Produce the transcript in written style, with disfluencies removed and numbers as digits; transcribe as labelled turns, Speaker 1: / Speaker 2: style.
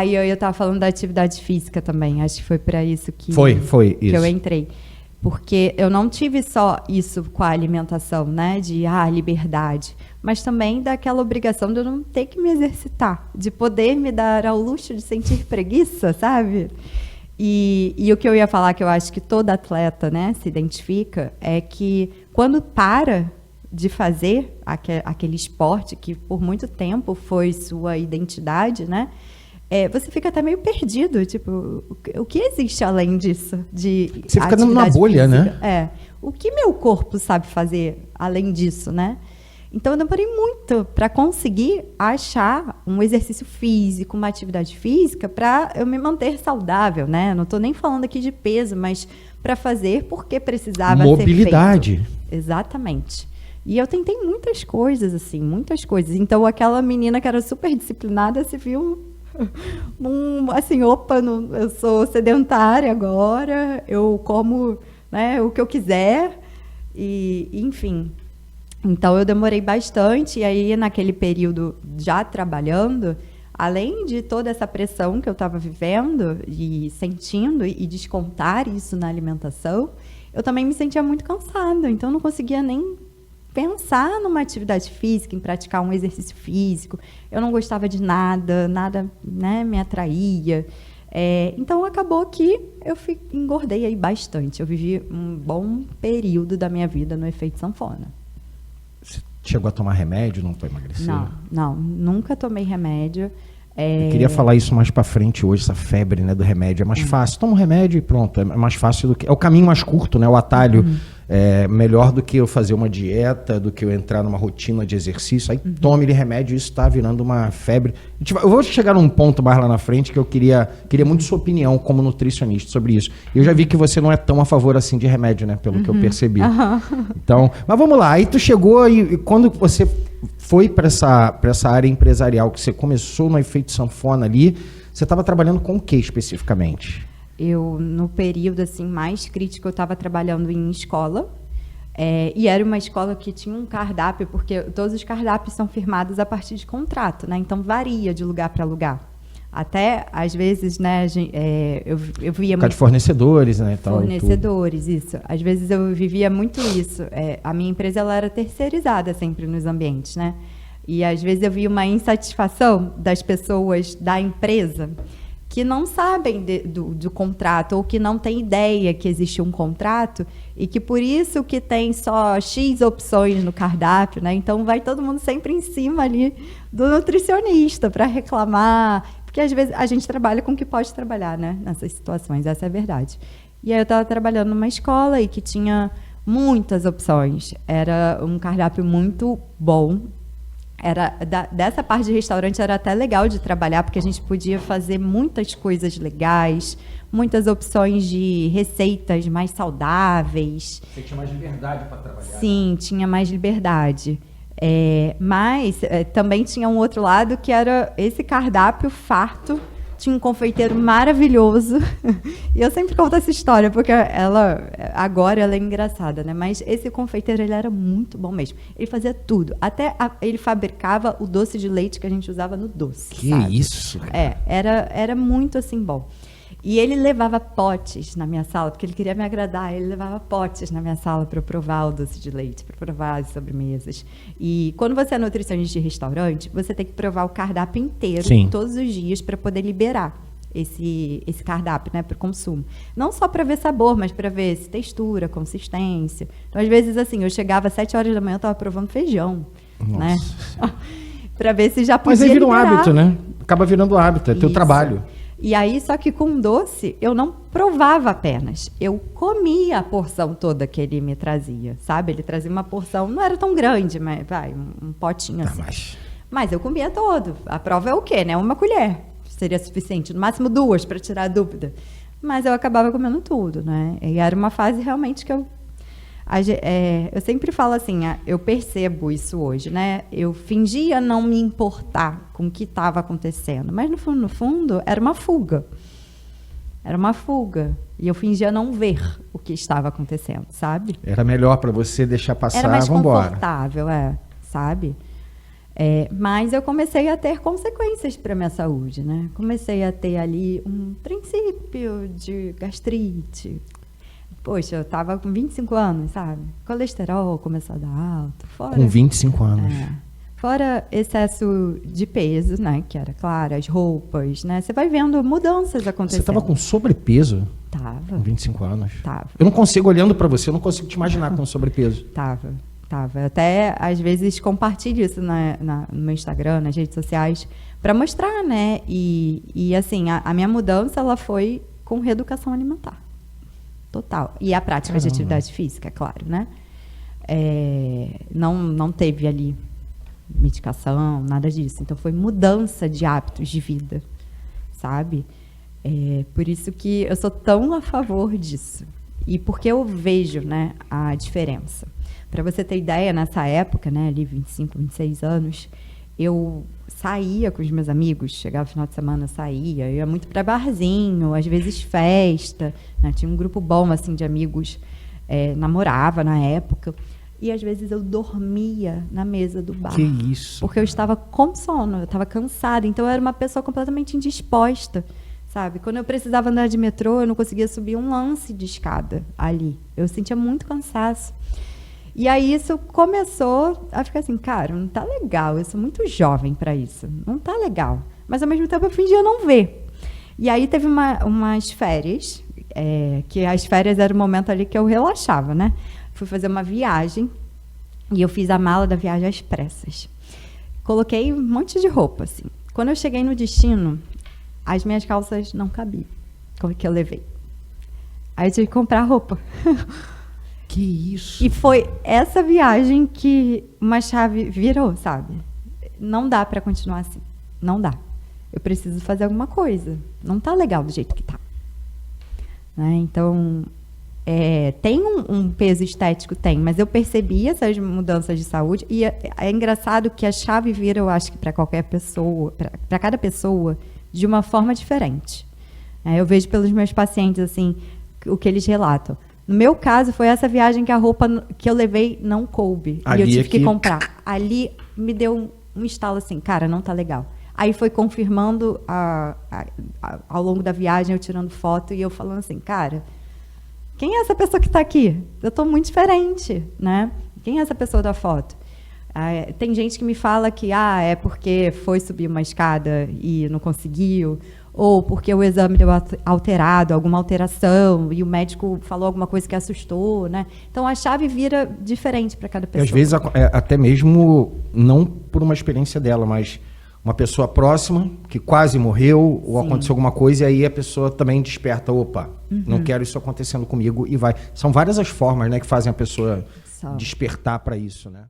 Speaker 1: Eu estava falando da atividade física também. Acho que foi para isso que
Speaker 2: isso.
Speaker 1: Eu entrei. Porque eu não tive só isso com a alimentação, né? De liberdade. Mas também daquela obrigação de eu não ter que me exercitar. De poder me dar ao luxo de sentir preguiça, sabe? E o que eu ia falar, que eu acho que todo atleta, né, se identifica, é que quando para de fazer aquele esporte que por muito tempo foi sua identidade, né? Você fica até meio perdido, tipo, o que existe além disso?
Speaker 2: Você fica numa bolha,
Speaker 1: física?
Speaker 2: né?
Speaker 1: O que meu corpo sabe fazer além disso, né? Então, eu demorei muito para conseguir achar um exercício físico, uma atividade física, para eu me manter saudável, né? Não estou nem falando aqui de peso, mas para fazer porque precisava
Speaker 2: mobilidade.
Speaker 1: ser feito. Exatamente. E eu tentei muitas coisas, assim, muitas coisas. Então, aquela menina que era super disciplinada se viu assim, eu sou sedentária agora, eu como, né, o que eu quiser, e enfim. Então, eu demorei bastante, e aí, naquele período, já trabalhando, além de toda essa pressão que eu estava vivendo e sentindo, e descontar isso na alimentação, eu também me sentia muito cansada, então, eu não conseguia nem pensar numa atividade física, em praticar um exercício físico. Eu não gostava de nada, né, me atraía. Então, acabou que eu engordei aí bastante. Eu vivi um bom período da minha vida no efeito sanfona.
Speaker 2: Você chegou a tomar remédio, não para emagrecer?
Speaker 1: Não, nunca tomei remédio.
Speaker 2: Eu queria falar isso mais para frente hoje, essa febre, né, do remédio. É mais fácil, toma um remédio e pronto. É mais fácil do que... É o caminho mais curto, né, o atalho. É melhor do que eu fazer uma dieta, do que eu entrar numa rotina de exercício. Aí tome-lhe remédio, isso está virando uma febre. Eu vou chegar num ponto mais lá na frente que eu queria muito sua opinião como nutricionista sobre isso. Eu já vi que você não é tão a favor assim de remédio, né, pelo que eu percebi. Então, mas vamos lá. Aí tu chegou e quando você foi para essa área empresarial, que você começou no efeito sanfona ali, você estava trabalhando com o que especificamente?
Speaker 1: No período assim, mais crítico, eu estava trabalhando em escola. E era uma escola que tinha um cardápio, porque todos os cardápios são firmados a partir de contrato, né? Então, varia de lugar para lugar. Até, às vezes, né, eu via...
Speaker 2: Por causa de fornecedores, né?
Speaker 1: Fornecedores, isso. Às vezes eu vivia muito isso. A minha empresa ela era terceirizada sempre nos ambientes, né? E, às vezes, eu via uma insatisfação das pessoas da empresa que não sabem do contrato ou que não têm ideia que existe um contrato e que por isso que tem só X opções no cardápio, né? Então vai todo mundo sempre em cima ali do nutricionista para reclamar, porque às vezes a gente trabalha com o que pode trabalhar, né? Nessas situações, essa é a verdade. E aí eu estava trabalhando numa escola e que tinha muitas opções, era um cardápio muito bom. Dessa parte de restaurante era até legal de trabalhar, porque a gente podia fazer muitas coisas legais, muitas opções de receitas mais saudáveis.
Speaker 2: Você tinha mais liberdade para trabalhar?
Speaker 1: Sim, tinha mais liberdade. Mas também tinha um outro lado, que era esse cardápio farto. Tinha um confeiteiro maravilhoso. E eu sempre conto essa história, porque agora ela é engraçada, né? Mas esse confeiteiro, ele era muito bom mesmo. Ele fazia tudo. Até ele fabricava o doce de leite que a gente usava no doce.
Speaker 2: Que
Speaker 1: sabe?
Speaker 2: Isso?
Speaker 1: Era muito assim bom. E ele levava potes na minha sala, porque ele queria me agradar. Ele levava potes na minha sala para eu provar o doce de leite, para provar as sobremesas. E quando você é nutricionista de restaurante, você tem que provar o cardápio inteiro,
Speaker 2: Sim,
Speaker 1: todos os dias, para poder liberar esse cardápio, né, para o consumo. Não só para ver sabor, mas para ver textura, consistência. Então, às vezes, assim, eu chegava às 7 horas da manhã, eu estava provando feijão, né? Para ver se já podia
Speaker 2: Mas aí vira um
Speaker 1: liberar.
Speaker 2: hábito, né? Acaba virando hábito, é teu trabalho.
Speaker 1: E aí, só que com doce, eu não provava apenas. Eu comia a porção toda que ele me trazia, sabe? Ele trazia uma porção, não era tão grande, mas um potinho assim. Mas eu comia todo. A prova é o quê, né? Uma colher seria suficiente. No máximo 2, para tirar a dúvida. Mas eu acabava comendo tudo, né? E era uma fase realmente que eu sempre falo assim, eu percebo isso hoje, né? Eu fingia não me importar com o que estava acontecendo, mas no fundo, era uma fuga. Era uma fuga. E eu fingia não ver o que estava acontecendo, sabe?
Speaker 2: Era melhor para você deixar passar,
Speaker 1: era mais
Speaker 2: vambora.
Speaker 1: confortável, sabe? Mas eu comecei a ter consequências para minha saúde, né? Comecei a ter ali um princípio de gastrite. Poxa, eu estava com 25 anos, sabe? Colesterol começou a dar alto.
Speaker 2: Com 25 anos.
Speaker 1: Fora excesso de peso, né? Que era, claro, as roupas, né? Você vai vendo mudanças acontecendo.
Speaker 2: Você estava com sobrepeso?
Speaker 1: Tava.
Speaker 2: Com 25 anos?
Speaker 1: Tava.
Speaker 2: Eu não consigo, olhando para você, eu não consigo te imaginar com sobrepeso.
Speaker 1: Tava. Até, às vezes, compartilho isso no meu Instagram, nas redes sociais, para mostrar, né? E assim, a minha mudança, ela foi com reeducação alimentar. Total. E a prática de atividade física, claro, né? Não teve ali medicação, nada disso. Então, foi mudança de hábitos de vida, sabe? Por isso que eu sou tão a favor disso. E porque eu vejo, né, a diferença. Para você ter ideia, nessa época, né, ali 25, 26 anos, eu saía com os meus amigos, chegava no final de semana, saía, eu ia muito para barzinho, às vezes festa, né, tinha um grupo bom assim de amigos, namorava na época, e às vezes eu dormia na mesa do bar.
Speaker 2: Que isso?
Speaker 1: Porque eu estava com sono, eu estava cansada, então eu era uma pessoa completamente indisposta, sabe? Quando eu precisava andar de metrô, eu não conseguia subir um lance de escada ali, eu sentia muito cansaço. E aí isso começou a ficar assim, cara, não tá legal, eu sou muito jovem para isso, não tá legal. Mas ao mesmo tempo eu fingia não ver. E aí teve umas férias, que as férias era o momento ali que eu relaxava, né? Fui fazer uma viagem e eu fiz a mala da viagem às pressas. Coloquei um monte de roupa, assim. Quando eu cheguei no destino, as minhas calças não cabiam, como que eu levei. Aí eu tive que comprar roupa.
Speaker 2: Que isso?
Speaker 1: E foi essa viagem que uma chave virou, sabe? Não dá para continuar assim. Não dá. Eu preciso fazer alguma coisa. Não tá legal do jeito que tá. Né? Então, tem um peso estético, tem, mas eu percebi essas mudanças de saúde e é engraçado que a chave vira, eu acho que para qualquer pessoa, para cada pessoa, de uma forma diferente. Eu vejo pelos meus pacientes, assim, o que eles relatam. No meu caso, foi essa viagem que a roupa que eu levei não coube.
Speaker 2: Ali
Speaker 1: e eu tive que comprar. Ali me deu um estalo assim, cara, não tá legal. Aí foi confirmando ao longo da viagem, eu tirando foto e eu falando assim, cara, quem é essa pessoa que está aqui? Eu estou muito diferente, né? Quem é essa pessoa da foto? Tem gente que me fala que é porque foi subir uma escada e não conseguiu, ou porque o exame deu alterado, alguma alteração, e o médico falou alguma coisa que assustou, né? Então, a chave vira diferente para cada pessoa.
Speaker 2: E às vezes, até mesmo, não por uma experiência dela, mas uma pessoa próxima que quase morreu, ou aconteceu alguma coisa, e aí a pessoa também desperta, opa, não quero isso acontecendo comigo, e vai. São várias as formas, né, que fazem a pessoa despertar para isso, né?